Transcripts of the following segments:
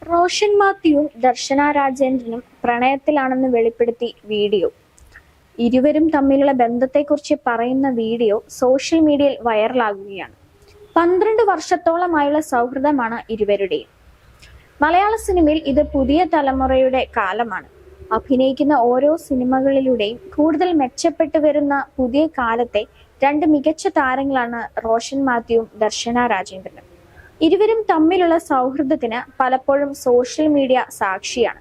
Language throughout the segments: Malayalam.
റോഷൻ മാത്യുവും ദർശന രാജേന്ദ്രനും പ്രണയത്തിലാണെന്ന് വെളിപ്പെടുത്തി വീഡിയോ. ഇരുവരും തമ്മിലുള്ള ബന്ധത്തെക്കുറിച്ച് പറയുന്ന വീഡിയോ സോഷ്യൽ മീഡിയയിൽ വൈറലാകുകയാണ്. 12 വർഷത്തോളമായുള്ള സൗഹൃദമാണ് ഇരുവരുടെയും. മലയാള സിനിമയിൽ ഇത് പുതിയ തലമുറയുടെ കാലമാണ്. അഭിനയിക്കുന്ന ഓരോ സിനിമകളിലൂടെയും കൂടുതൽ മെച്ചപ്പെട്ടു വരുന്ന പുതിയ കാലത്തെ രണ്ട് മികച്ച താരങ്ങളാണ് റോഷൻ മാത്യുവും ദർശന രാജേന്ദ്രനും. ഇരുവരും തമ്മിലുള്ള സൗഹൃദത്തിന് പലപ്പോഴും സോഷ്യൽ മീഡിയ സാക്ഷിയാണ്.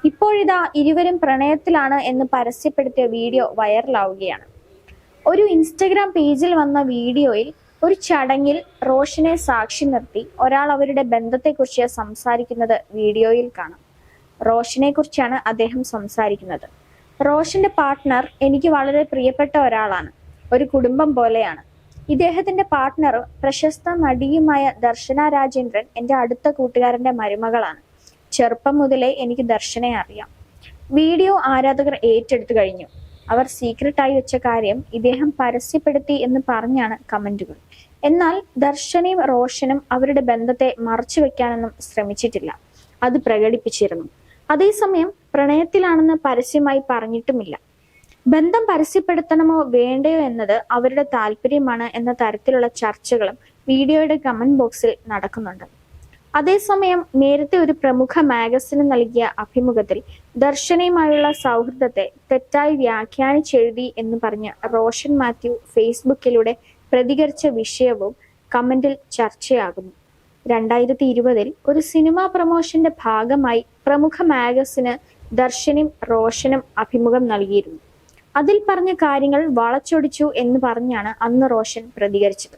ഇപ്പോഴിതാ ഇരുവരും പ്രണയത്തിലാണ് എന്ന് പരസ്യപ്പെടുത്തിയ വീഡിയോ വൈറലാവുകയാണ്. ഒരു ഇൻസ്റ്റഗ്രാം പേജിൽ വന്ന വീഡിയോയിൽ ഒരു ചടങ്ങിൽ റോഷനെ സാക്ഷി നിർത്തി ഒരാൾ അവരുടെ ബന്ധത്തെക്കുറിച്ച് സംസാരിക്കുന്നത് വീഡിയോയിൽ കാണാം. റോഷനെ കുറിച്ചാണ് അദ്ദേഹം സംസാരിക്കുന്നത്. റോഷന്റെ പാർട്ട്ണർ എനിക്ക് വളരെ പ്രിയപ്പെട്ട ഒരാളാണ്, ഒരു കുടുംബം പോലെയാണ്. ഇദ്ദേഹത്തിന്റെ പാർട്ട്ണർ പ്രശസ്ത നടിയുമായ ദർശന രാജേന്ദ്രൻ എൻ്റെ അടുത്ത കൂട്ടുകാരന്റെ മരുമകളാണ്. ചെറുപ്പം മുതലേ എനിക്ക് ദർശനെ അറിയാം. വീഡിയോ ആരാധകർ ഏറ്റെടുത്തു കഴിഞ്ഞു. അവർ സീക്രട്ടായി വെച്ച കാര്യം ഇദ്ദേഹം പരസ്യപ്പെടുത്തി എന്ന് പറഞ്ഞാണ് കമന്റുകൾ. എന്നാൽ ദർശനയും റോഷനും അവരുടെ ബന്ധത്തെ മറച്ചു വെക്കാനൊന്നും ശ്രമിച്ചിട്ടില്ല. അത് പ്രകടിപ്പിച്ചിരുന്നു. അതേസമയം പ്രണയത്തിലാണെന്ന് പരസ്യമായി പറഞ്ഞിട്ടുമില്ല. ബന്ധം പരസ്യപ്പെടുത്തണമോ വേണ്ടയോ എന്നത് അവരുടെ താല്പര്യമാണ് എന്ന തരത്തിലുള്ള ചർച്ചകളും വീഡിയോയുടെ കമന്റ് ബോക്സിൽ നടക്കുന്നുണ്ട്. അതേസമയം നേരത്തെ ഒരു പ്രമുഖ മാഗസിന് നൽകിയ അഭിമുഖത്തിൽ ദർശനയുമായുള്ള സൗഹൃദത്തെ തെറ്റായി വ്യാഖ്യാനിച്ചെഴുതി എന്ന് പറഞ്ഞ് റോഷൻ മാത്യു ഫേസ്ബുക്കിലൂടെ പ്രതികരിച്ച വിഷയവും കമന്റിൽ ചർച്ചയാകുന്നു. 2020 ഒരു സിനിമാ പ്രൊമോഷന്റെ ഭാഗമായി പ്രമുഖ മാഗസിന് ദർശനും റോഷനും അഭിമുഖം നൽകിയിരുന്നു. അതിൽ പറഞ്ഞ കാര്യങ്ങൾ വളച്ചൊടിച്ചു എന്ന് പറഞ്ഞാണ് അന്ന് റോഷൻ പ്രതികരിച്ചത്.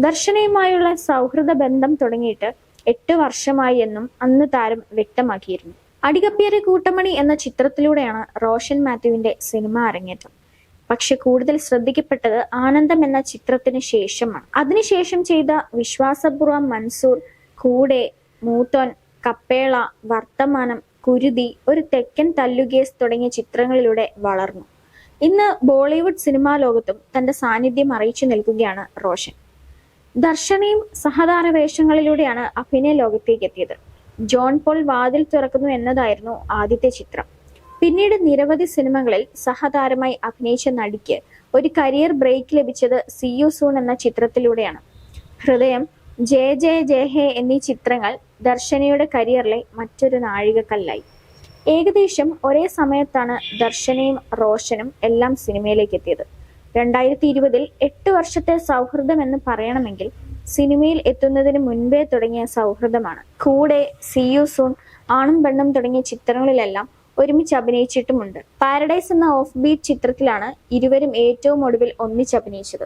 ദർശനയുമായുള്ള സൗഹൃദ ബന്ധം തുടങ്ങിയിട്ട് 8 വർഷമായി എന്നും അന്ന് താരം വ്യക്തമാക്കിയിരുന്നു. അടികപ്പിയരെ കൂട്ടമണി എന്ന ചിത്രത്തിലൂടെയാണ് റോഷൻ മാത്യുവിന്റെ സിനിമ അരങ്ങേറ്റം. പക്ഷെ കൂടുതൽ ശ്രദ്ധിക്കപ്പെട്ടത് ആനന്ദം എന്ന ചിത്രത്തിന് ശേഷമാണ്. അതിനുശേഷം ചെയ്ത വിശ്വാസപൂർവ്വം, മൻസൂർ, കൂടെ, മൂത്തോൻ, കപ്പേള, വർത്തമാനം, കുരുതി, ഒരു തെക്കൻ തല്ലുകേസ് തുടങ്ങിയ ചിത്രങ്ങളിലൂടെ വളർന്നു. ഇന്ന് ബോളിവുഡ് സിനിമാ ലോകത്തും തന്റെ സാന്നിധ്യം അറിയിച്ചു നിൽക്കുകയാണ് റോഷൻ. ദർശനയും സഹതാര വേഷങ്ങളിലൂടെയാണ് അഭിനയ ലോകത്തേക്ക് എത്തിയത്. ജോൺ പോൾ വാതിൽ തുറക്കുന്നു എന്നതായിരുന്നു ആദ്യത്തെ ചിത്രം. പിന്നീട് നിരവധി സിനിമകളിൽ സഹതാരമായി അഭിനയിച്ച നടിക്ക് ഒരു കരിയർ ബ്രേക്ക് ലഭിച്ചത് സീ യു സൂൺ എന്ന ചിത്രത്തിലൂടെയാണ്. ഹൃദയം, ജയ ജയ ജയ ഹേ എന്നീ ചിത്രങ്ങൾ ദർശനയുടെ കരിയറിലെ മറ്റൊരു നാഴികക്കല്ലായി. ഏകദേശം ഒരേ സമയത്താണ് ദർശനയും റോഷനും എല്ലാം സിനിമയിലേക്ക് എത്തിയത്. 2020 8 വർഷത്തെ സൗഹൃദം എന്ന് പറയണമെങ്കിൽ സിനിമയിൽ എത്തുന്നതിന് മുൻപേ തുടങ്ങിയ സൗഹൃദമാണ്. കൂടെ, സീ യു സൂൺ, ആണും പെണ്ണും തുടങ്ങിയ ചിത്രങ്ങളിലെല്ലാം ഒരുമിച്ച് അഭിനയിച്ചിട്ടുമുണ്ട്. പാരഡൈസ് എന്ന ഓഫ് ബീറ്റ് ചിത്രത്തിലാണ് ഇരുവരും ഏറ്റവും ഒടുവിൽ ഒന്നിച്ച് അഭിനയിച്ചത്.